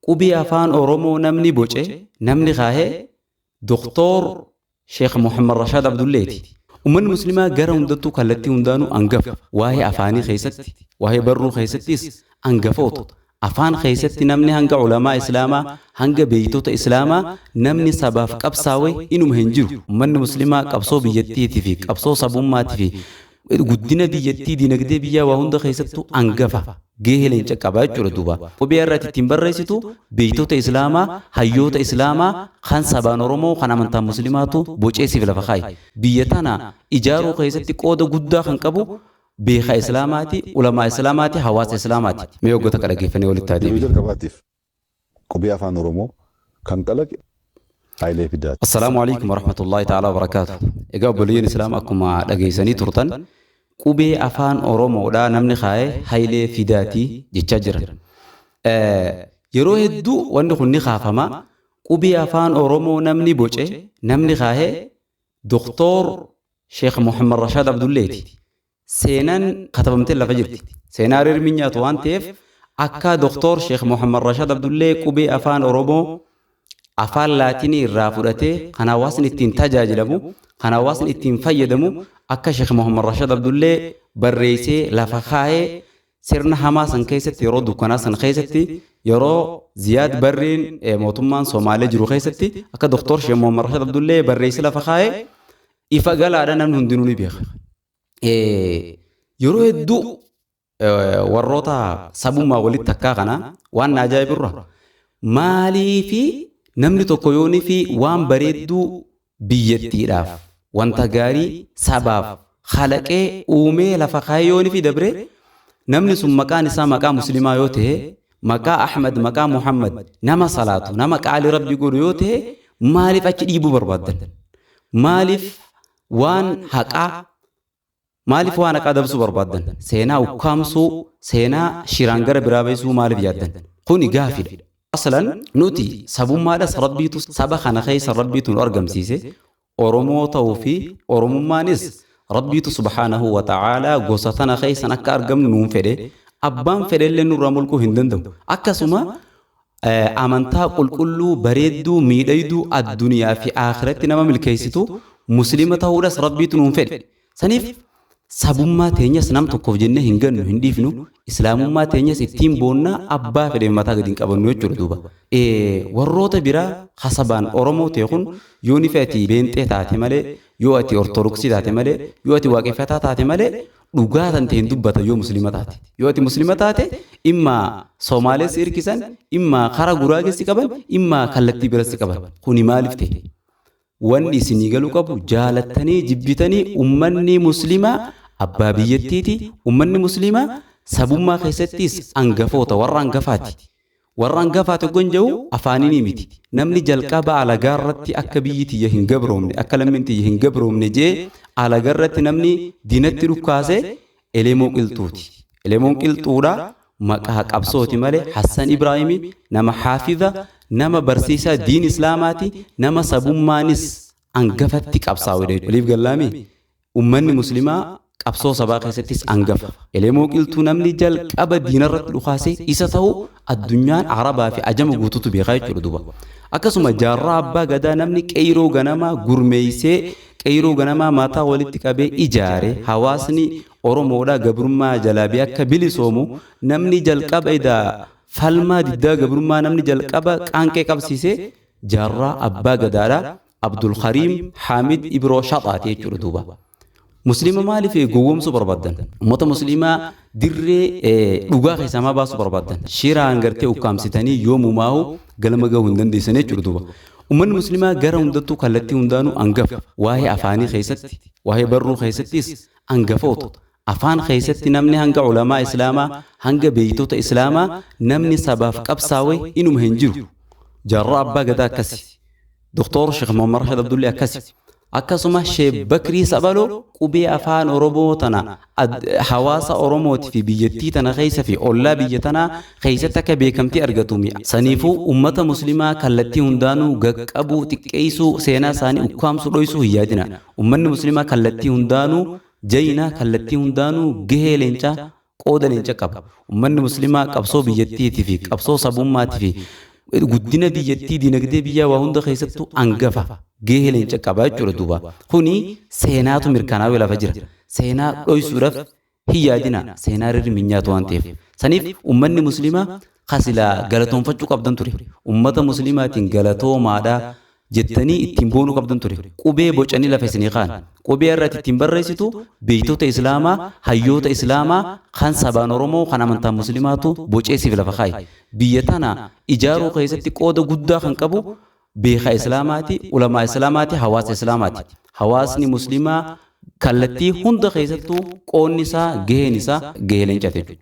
qubii afaan oromoo namni boce namni kaahee doktor sheekh muhammad rashaad abdulleeti. Ummanni muslimaa gara hundattuu kallattii hundaanuu angafa waa'ee afaanii keessatti waa'ee barruu keessattis angafoota. Afaan keessatti namni hanga ulamaa islaamaa hanga beeytota islaamaa namni sabaaf qabsaa'e inuma hin jiru. Ummanni muslimaa qabsoo biyyattiitii fi qabsoo sabummaatii fi guddina biyyattii dinagdee biyyaa waa hunda keessattuu angafa gahee leenca qabaa jechuudha duuba. Qubii irratti ittiin barreessitu beeytota islaamaa hayyoota islaamaa kan sabaan oromoo kan amantaa muslimaatu bocee siif lafa kaayi. Biyya tana ijaaruu keessatti qooda guddaa kan qabu beeka islaamaati, ulamaa islaamaati, hawaasa islaamaati. Mee waggoota kana geeffanii walitti adeemi. Jalqabaatiif qubii afaan oromoo kan qalaqe Haayilee Fidaati. Assalaamu alaikum warahmatullahi ta'ala wabarakaatu. Egaa obboleeyyan islaama akkuma dhageessanii turtan qubee afaan oromoodhaa namni kaa'ee Haayilee Fidaati jechaa jiran. Yeroo hedduu wanni kun ni kaafama. Qubee afaan oromoo namni boce namni kaa'ee doktor sheekh muhammad rashaad abdulleeti. Seenaan katabamtee lafa jirti. Seenaa rirmi nyaatu waan ta'eef akka doktor sheekh muhammad rashaad abdullee qubee afaan oromoo afaan laatinii irraa fudhatee kan hawaasni ittiin tajaajilamu kan hawaasni ittiin fayyadamu akka sheekh muhammad rashaad abdullee barreessee lafa kaa'ee sirna hamaa san keessatti yeroo dukkanaa san keessatti yeroo ziyaad barriin mootummaan Somaalee jiru keessatti akka doktor sheekh muhammad rashaad abdullee barreessee lafa kaa'ee ifa galaadha namni hundinuu ni beeka. Yeroo hedduu warroota sabummaa walitti takkaa kana waan na ajaa'ibirra maaliifi namni tokko yoonii fi waan bareedduu biyyattiidhaaf wanta gaarii sabaaf khalaqee uumee lafa kaayee yoonii fi dabre namni sun maqaan isaa maqaa muslimaa yoo ta'e maqaa Ahmad maqaa Muhammad nama salaatu nama qaalii rabbi godhu yoo ta'e maaliif achi dhiibuu barbaaddan? Maaliif waan haqaa dabsuu barbaaddan? Seenaa ukkaamsuu seenaa shiraan gara biraa baay'isuu maaliif yaaddan? Kuni gaafidha. Aslan nuti sabummaadhas rabbiitu saba kana keessa rabbiitu nu argamsiise oromoo ta'uu fi oromummaanis rabbiitu subhaanahu wa ta'aalaa gosa tana keessan akka argamnu nuun fedhe abbaan fedhellee nurraa mulquu hin danda'u. Akkasuma amantaa qulqulluu bareedduu miidhayduu addunyaa fi akhiratti nama milkeessitu muslima ta'uudhas rabbiitu nuun fedhe. Saniif sabummaa teenyas nam tokkoof jennee hin gannu hin dhiifnu islaamummaa teenyas ittiin boonnaa abbaa fedhe mataa gadi hin qabannu jechuudha duuba. Warroota biraa hasabaan oromoo ta'e kun yoo ni fe'ati beenxee taate malee yoo ati ortodoksii taate malee yoo ati waaqeffataa taate malee dhugaa tan ta'e hin dubbata yoo muslima taate. Yoo ati muslima taate imma Somaalees hirkisan imma kara guraagessi qaban imma kallattii biratti qaban. Kuni maaliif ta'e? Wanni isinii galuu qabu jaalattanii jibbitanii ummanni muslimaa abbaa biyyattiiti. Ummanni muslimaa sabummaa keessattis angafoota warra angafaati. Warra angafaati oggon jedhu afaanii miti. Namni jalqaba alagaa irratti akka biyyi tiyya hin gabroomne akka lammiin tiyya hin gabroomne jee alagaa irratti namni diinatti dhukkaase Elemoo Qilxuuti. Elemoon Qilxuudha maqaa qabsooti malee Hassan Ibraahimi nama haafiza nama barsiisaa diin islaamaati nama sabummaanis angafatti qabsaa'udha. Waliif gallaami ummanni muslimaa qabsoo sabaa keessattis angafa. Elemoo Qilxuu namni jalqaba diinarratti dhukaase isa ta'u addunyaan arabaa fi ajama guututu beekaa jechuudha duuba. Akkasuma jaarraa abbaa gadaa namni qeyroo ganamaa gurmeeysee qeyroo ganamaa mataa walitti qabee ijaare hawaasni oromoodhaa gabrummaa jalaabii akka bilisoomu namni jalqaba idaa falmaa diddaa gabrummaa namni jalqaba qaanqee qabsiisee jaarraa abbaa gadaadhaa Abdul Kariim Hamid Ibroo Shaxaati jechuudha duuba. Muslima maaliif gowwoomsuu barbaaddan? Ummata muslimaa dirree dhugaa keessamaa baasuu barbaaddan? Shiraan gartee ukkaamsitanii yoomumaa'u galma gahuu hin dandeessan jechuudha duuba. Ummanni muslimaa gara hundattuu kallattii hundaanuu angafa. Waa'ee afaanii keessatti, waa'ee barruu keessattis angafoota. Afaan keessatti namni hanga ulamaa islaamaa hanga beeytota islaamaa namni sabaaf qabsaa'e inuma hin jiru. Jaarraa abbaa gadaa akkasi. Doktor Sheekh Muhammad Rashaad Abdullee akkasi. Akkasuma Sheekh Bakrii Sabaloo qubee afaan oromoo tana hawaasa oromootii fi biyyattii tana keessa fi ollaa biyya tanaa keessatti akka beekamtii argatumi. Saniifuu ummata muslimaa kallattii hundaanuu gaqqabuu xiqqeessuu seenaa isaanii ukkaamsuu dhoysuu hin yaadina. Ummanni muslimaa kallattii hundaanuu jayina kallattii hundaanuu gahee leencaa qooda leenca qaba. Ummanni muslimaa qabsoo biyyattiitii fi qabsoo sabummaatii fi guddina biyyattii dinagdee biyyaa waa hunda keessattuu hangafa gahee leenca qabaa jechuudha duuba. Kuni seenaatu mirkanaa'ee lafa jira. Seenaa dhoysuudhaaf hin yaadina seenaa irri minyaatu waan ta'eef. Saniif ummanni muslimaa kasilaa galatoonfachuu qabdan ture. Ummata muslimaatiin galatoomaadhaa jettanii ittiin boonuu qabdan ture. Qubee bocanii lafa isinii kaan. Qubee irratti ittiin barreessitu beektota islaamaa, hayyoota islaamaa kan sabaan Oromoo kan amantaan muslimaatu boceesiif lafa kaayi. Biyya tana ijaaruu keessatti qooda guddaa kan qabu beekaa islaamaati, ulamaa islaamaati, hawaasa islaamaati. Hawaasni muslimaa kallattii hunda keessattuu qoonni isaa gaheen isaa gahee leencaate.